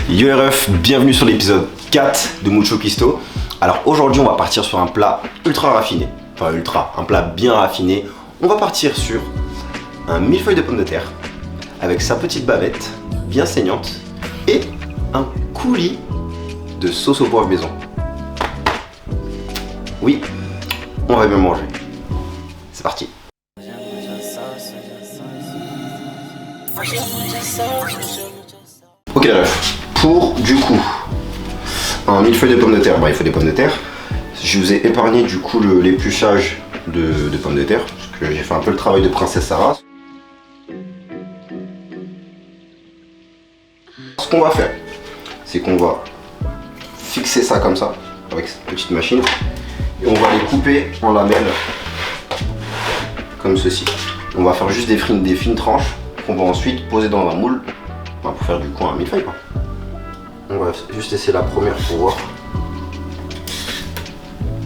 Yo RF, bienvenue sur l'épisode 4 de Mucho Quisto. Alors aujourd'hui on va partir sur un plat ultra raffiné. Enfin ultra, un plat bien raffiné. On va partir sur un millefeuille de pommes de terre avec sa petite bavette bien saignante et un coulis de sauce au poivre maison. Oui, on va bien manger. C'est parti. Ok la ref, pour du coup un millefeuille de pommes de terre, il faut des pommes de terre. Je vous ai épargné du coup l'épluchage de pommes de terre parce que j'ai fait un peu le travail de princesse Sarah. Ce qu'on va faire, c'est qu'on va fixer ça comme ça avec cette petite machine et on va les couper en lamelles comme ceci. On va faire juste des fines tranches qu'on va ensuite poser dans un moule pour faire du coup un millefeuille quoi. On va juste essayer la première pour voir.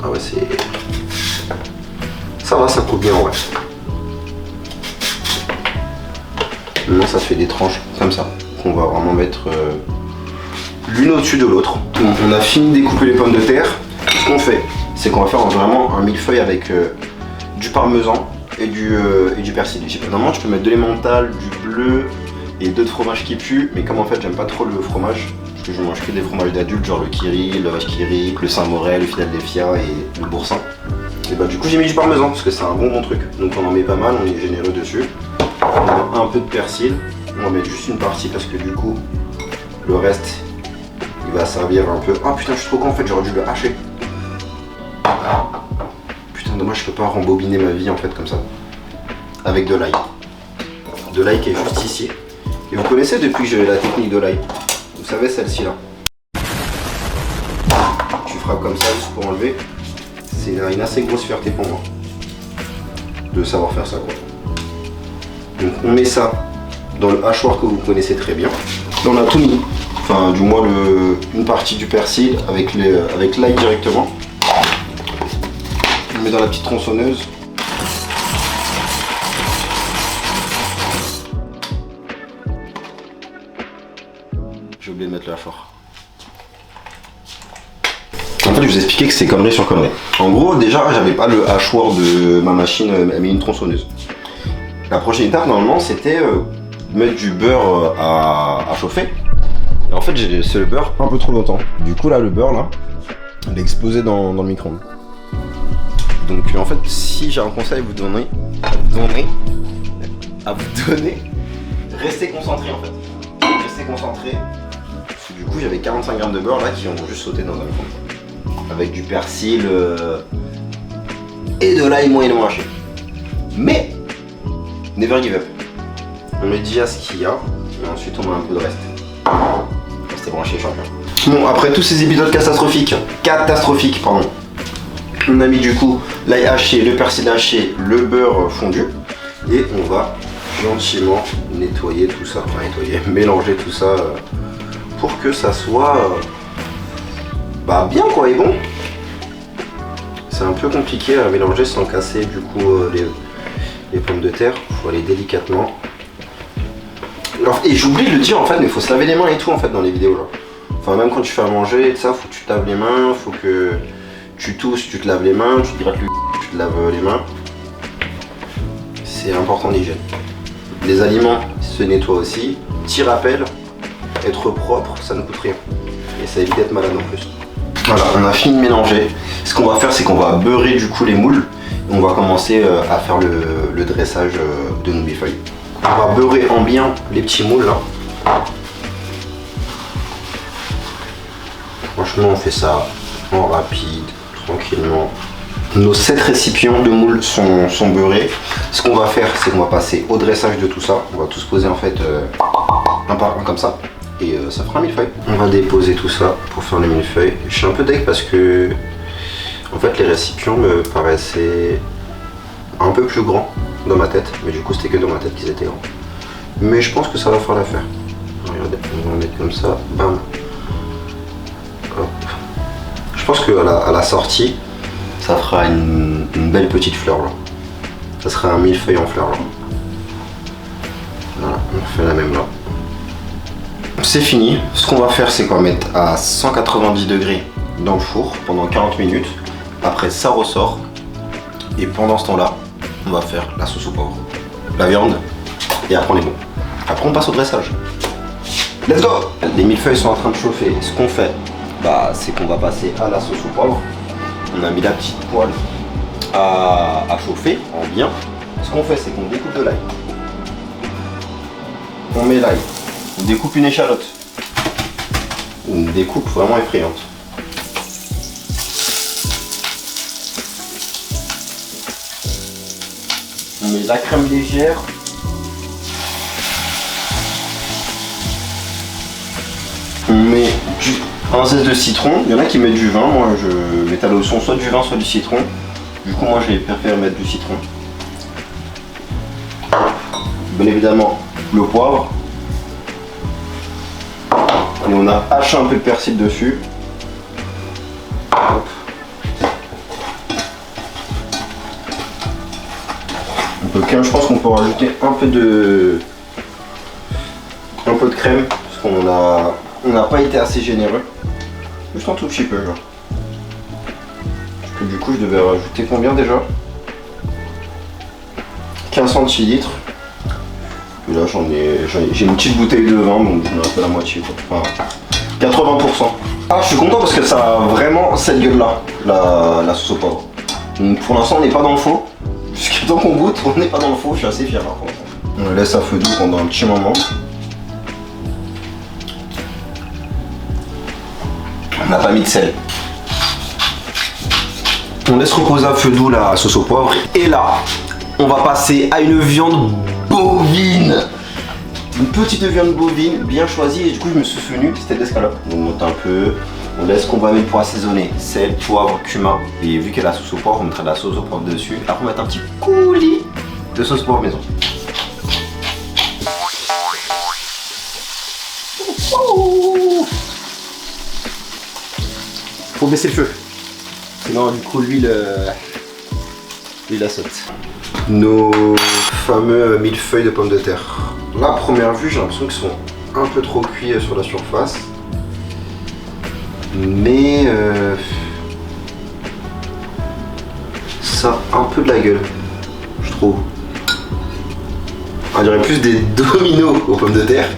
Ah ouais, ça va, ça coupe bien en vrai. Maintenant ça fait des tranches comme ça qu'on va vraiment mettre l'une au-dessus de l'autre. On a fini de découper les pommes de terre. Ce qu'on fait, c'est qu'on va faire vraiment un millefeuille avec du parmesan et du persil. Normalement tu peux mettre de l'emmental, du bleu et d'autres fromages qui puent, mais comme en fait j'aime pas trop le fromage, parce que je mange que des fromages d'adultes, genre le Kiri, le vache qui rit, le Saint-Morel, le Philadelphia et le Boursin. Et bah du coup j'ai mis du parmesan parce que c'est un bon truc. Donc on en met pas mal, on est généreux dessus. On met un peu de persil, on va mettre juste une partie parce que du coup le reste il va servir un peu. Ah putain je suis trop con en fait, j'aurais dû le hacher. Putain dommage je peux pas rembobiner ma vie en fait comme ça. Avec de l'ail. De l'ail qui est juste ici. Et vous connaissez depuis que j'ai la technique de l'ail. Vous savez celle-ci là. Tu frappes comme ça juste pour enlever. C'est une assez grosse fierté pour moi. De savoir faire ça quoi. Donc on met ça dans le hachoir que vous connaissez très bien. Là on a tout mis. Enfin du moins une partie du persil avec l'ail directement. On le met dans la petite tronçonneuse. J'ai oublié de mettre le hachoir. En fait, je vous expliquais que c'est connerie sur connerie. En gros, déjà, j'avais pas le hachoir de ma machine, elle met une tronçonneuse. La prochaine étape, normalement, c'était mettre du beurre à chauffer. Et en fait, j'ai laissé le beurre un peu trop longtemps. Du coup, là, le beurre, là, il est explosé dans le micro-ondes. Donc, en fait, si j'ai un conseil à vous donner, restez concentré, en fait. Restez concentré. Du coup j'avais 45 grammes de beurre là qui ont juste sauté dans un micro-ondes. Avec du persil et de l'ail moyennement haché. Mais never give up. On met déjà ce qu'il y a et ensuite on met un peu de reste. Restez branchés champion. Bon après tous ces épisodes catastrophiques, on a mis du coup l'ail haché, le persil haché, le beurre fondu et on va gentiment nettoyer tout ça, mélanger tout ça pour que ça soit bien quoi et bon. C'est un peu compliqué à mélanger sans casser du coup les pommes de terre, il faut aller délicatement. Alors, et j'oublie de le dire en fait, mais il faut se laver les mains et tout en fait dans les vidéos là. Enfin même quand tu fais à manger et tout ça, faut que tu te laves les mains, faut que tu tousses, tu te laves les mains, tu te grattes tu te laves les mains. C'est important l'hygiène. Les aliments se nettoient aussi. Petit rappel, être propre, ça ne coûte rien. Et ça évite d'être malade en plus. Voilà, on a fini de mélanger. Ce qu'on va faire, c'est qu'on va beurrer du coup les moules. Et on va commencer à faire le dressage de nos millefeuilles. On va beurrer en bien les petits moules là. Franchement, on fait ça en rapide, tranquillement. Nos 7 récipients de moules sont beurrés. Ce qu'on va faire, c'est qu'on va passer au dressage de tout ça. On va tous poser en fait un par un comme ça. Et ça fera un millefeuille. On va déposer tout ça pour faire le millefeuille. Je suis un peu deg parce que en fait les récipients me paraissaient un peu plus grands dans ma tête. Mais du coup c'était que dans ma tête qu'ils étaient grands. Mais je pense que ça va faire l'affaire. Regardez, on va mettre comme ça. Bam. Hop. Je pense qu'à la sortie, ça fera une belle petite fleur là. Ça sera un millefeuille en fleurs là. Voilà, on fait la même là. c'est fini. Ce qu'on va faire, c'est qu'on va mettre à 190 degrés dans le four pendant 40 minutes. Après, ça ressort. Et pendant ce temps-là, on va faire la sauce au poivre, la viande, et après on est bon. Après, on passe au dressage. Let's go! Les millefeuilles sont en train de chauffer. Ce qu'on fait, c'est qu'on va passer à la sauce au poivre. On a mis la petite poêle à chauffer en bien. Ce qu'on fait, c'est qu'on découpe de l'ail. On met l'ail. On découpe une échalote. Une découpe vraiment effrayante. On met la crème légère. On met un zeste de citron. Il y en a qui mettent du vin. Moi, je m'étale au son soit du vin, soit du citron. Du coup, moi, j'ai préféré mettre du citron. Bien évidemment, le poivre. Et on a haché un peu de persil dessus. Hop. Je pense qu'on peut rajouter un peu de crème parce qu'on n'a pas été assez généreux. Juste un tout petit peu, genre. Parce que du coup, je devais rajouter combien déjà? 15 centilitres. Et là, j'ai une petite bouteille de vin, donc j'en ai un peu la moitié, quoi. Enfin, 80%. Ah, je suis content parce que ça a vraiment cette gueule-là, la sauce au poivre. Donc pour l'instant, on n'est pas dans le faux. Jusqu'à temps qu'on goûte, on n'est pas dans le faux, je suis assez fier par contre. On le laisse à feu doux pendant un petit moment. On n'a pas mis de sel. On laisse reposer à feu doux la sauce au poivre. Et là, on va passer à une viande bovine. Une petite viande bovine bien choisie. Et du coup, je me suis souvenu, c'était de l'escalope. On monte un peu. On laisse qu'on va mettre pour assaisonner. Sel, poivre, cumin. Et vu qu'elle a la sauce au poivre, on mettra de la sauce au poivre dessus. Après, on va mettre un petit coulis de sauce poivre maison. Faut baisser le feu. Sinon, du coup, l'huile la saute. Nos fameux millefeuilles de pommes de terre. Là, à première vue, j'ai l'impression qu'ils sont un peu trop cuits sur la surface. Mais ça a un peu de la gueule, je trouve. On dirait plus des dominos aux pommes de terre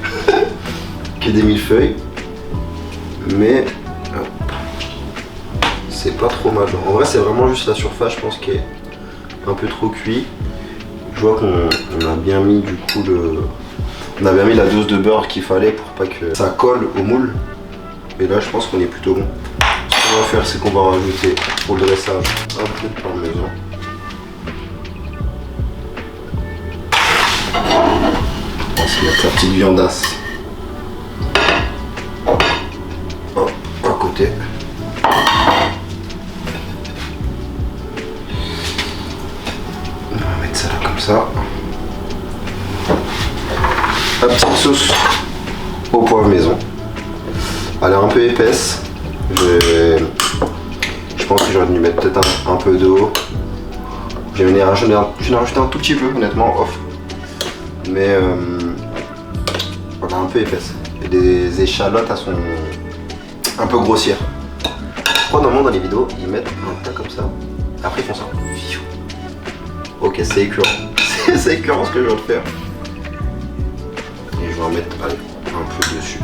que des millefeuilles. Mais c'est pas trop mal. En vrai, c'est vraiment juste la surface, je pense, qui est un peu trop cuit. Je vois qu'on a bien mis du coup on a bien mis la dose de beurre qu'il fallait pour pas que ça colle au moule. Et là, je pense qu'on est plutôt bon. Ce qu'on va faire, c'est qu'on va rajouter pour le dressage un peu de parmesan. On va se mettre la petite viandasse. Hop, à côté. On va mettre ça là comme ça. La petite sauce au poivre maison. Elle est un peu épaisse. Je pense que j'aurais dû mettre peut-être un peu d'eau. J'en ai rajouté un tout petit peu, honnêtement, off. Mais elle est un peu épaisse. Et des échalotes, elles sont un peu grossières. Je crois normalement dans les vidéos, ils mettent un tas comme ça. Après, ils font ça. Ok, c'est écœurant. C'est écœurant ce que je viens de faire. Et je vais en mettre allez, un peu dessus.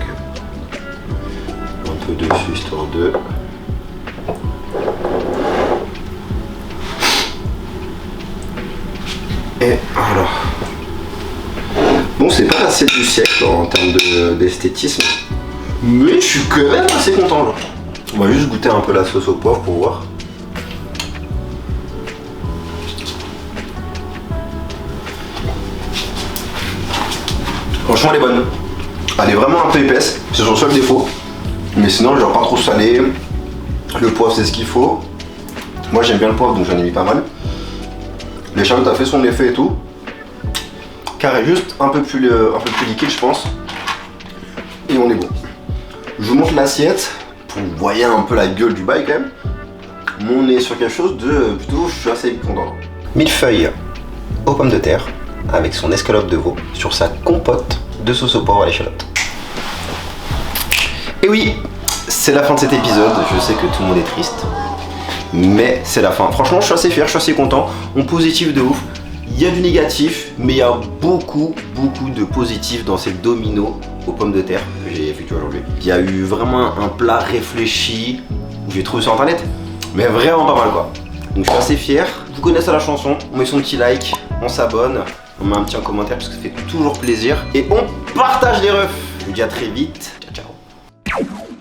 Un peu dessus, histoire de... Et voilà. Bon, c'est pas l'assiette du siècle en termes d'esthétisme, mais je suis quand même assez content là. On va juste goûter un peu la sauce au poivre pour voir. Franchement, elle est bonne. Elle est vraiment un peu épaisse, c'est son seul défaut. Mais sinon, genre pas trop salé. Le poivre, c'est ce qu'il faut. Moi, j'aime bien le poivre, donc j'en ai mis pas mal. L'échalote a fait son effet et tout. Carré juste un peu plus liquide, je pense. Et on est bon. Je vous montre l'assiette pour que vous voyez un peu la gueule du bail quand même. Mais on est sur quelque chose de plutôt, je suis assez content. Millefeuille aux pommes de terre avec son escalope de veau sur sa compote de sauce au poivre à l'échalote. Et oui, c'est la fin de cet épisode. Je sais que tout le monde est triste, mais c'est la fin. Franchement, je suis assez fier, je suis assez content. On positif de ouf. Il y a du négatif, mais il y a beaucoup de positif dans ces dominos aux pommes de terre que j'ai effectué aujourd'hui. Il y a eu vraiment un plat réfléchi, j'ai trouvé sur internet, mais vraiment pas mal quoi. Donc je suis assez fier. Vous connaissez la chanson, on met son petit like, on s'abonne, on met un petit commentaire parce que ça fait toujours plaisir. Et on partage les refs. Je vous dis à très vite.